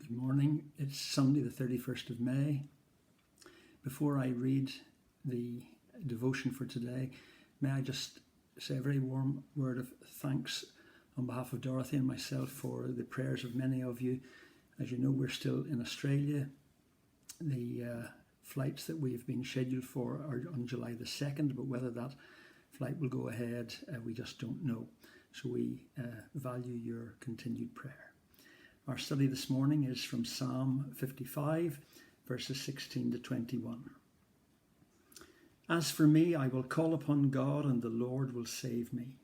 Good morning. It's Sunday the 31st of May. Before I read the devotion for today, may I just say a very warm word of thanks on behalf of Dorothy and myself for the prayers of many of you. As you know, we're still in Australia. The flights that we've been scheduled for are on July the 2nd, but whether that flight will go ahead, we just don't know. So we value your continued prayer. Our study this morning is from Psalm 55, verses 16 to 21. As for me, I will call upon God, and the Lord will save me.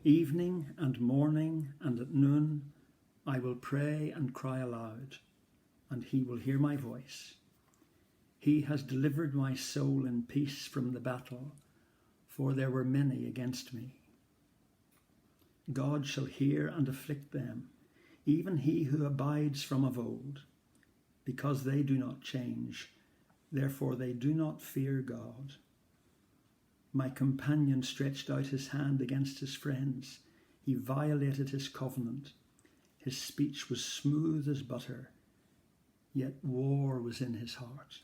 Evening and morning and at noon, I will pray and cry aloud, and he will hear my voice. He has delivered my soul in peace from the battle, for there were many against me. God shall hear and afflict them, even he who abides from of old, because they do not change, therefore they do not fear God. My companion stretched out his hand against his friends. He violated his covenant. His speech was smooth as butter, yet war was in his heart.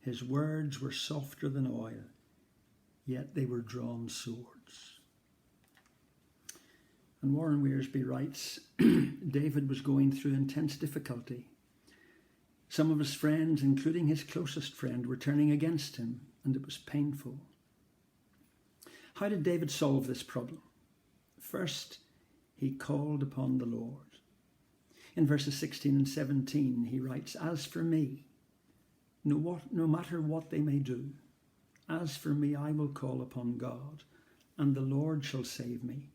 His words were softer than oil, yet they were drawn swords. And Warren Wiersbe writes, David was going through intense difficulty. Some of his friends, including his closest friend, were turning against him, and it was painful. How did David solve this problem? First, he called upon the Lord. In verses 16 and 17, he writes, As for me, no matter what they may do, as for me, I will call upon God, and the Lord shall save me.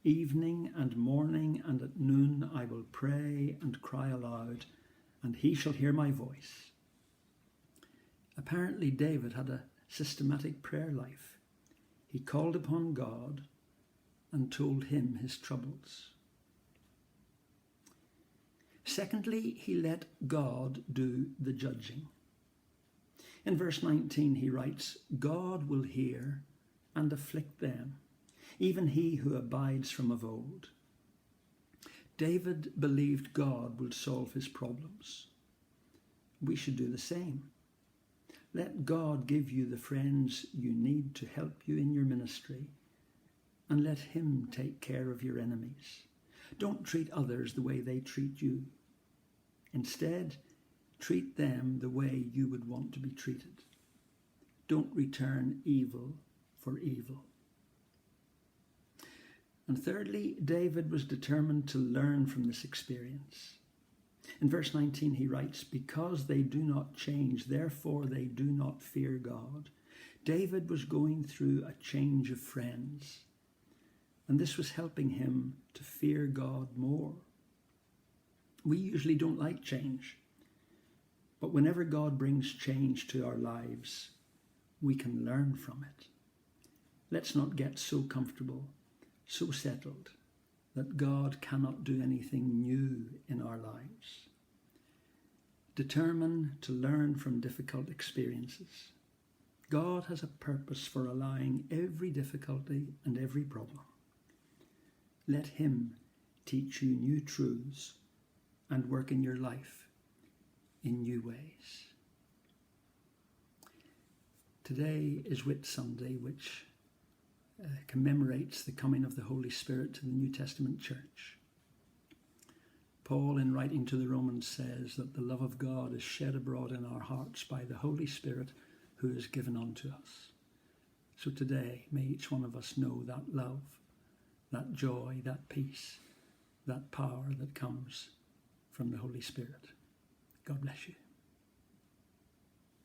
Evening and morning and at noon I will pray and cry aloud, and he shall hear my voice. Apparently David had a systematic prayer life. He called upon God and told him his troubles. Secondly, he let God do the judging. In verse 19 he writes, God will hear and afflict them, even he who abides from of old. David believed God would solve his problems. We should do the same. Let God give you the friends you need to help you in your ministry, and let him take care of your enemies. Don't treat others the way they treat you. Instead, treat them the way you would want to be treated. Don't return evil for evil. And thirdly, David was determined to learn from this experience. In verse 19 he writes, Because they do not change, therefore they do not fear God. David was going through a change of friends, and this was helping him to fear God more. We usually don't like change, but whenever God brings change to our lives, we can learn from it. Let's not get so comfortable, so settled, that God cannot do anything new in our lives. Determine to learn from difficult experiences. God has a purpose for allowing every difficulty and every problem. Let him teach you new truths and work in your life in new ways. Today is Whit Sunday, which commemorates the coming of the Holy Spirit to the New Testament church. Paul, in writing to the Romans, says that the love of God is shed abroad in our hearts by the Holy Spirit who is given unto us. So today, may each one of us know that love, that joy, that peace, that power that comes from the Holy Spirit. God bless you.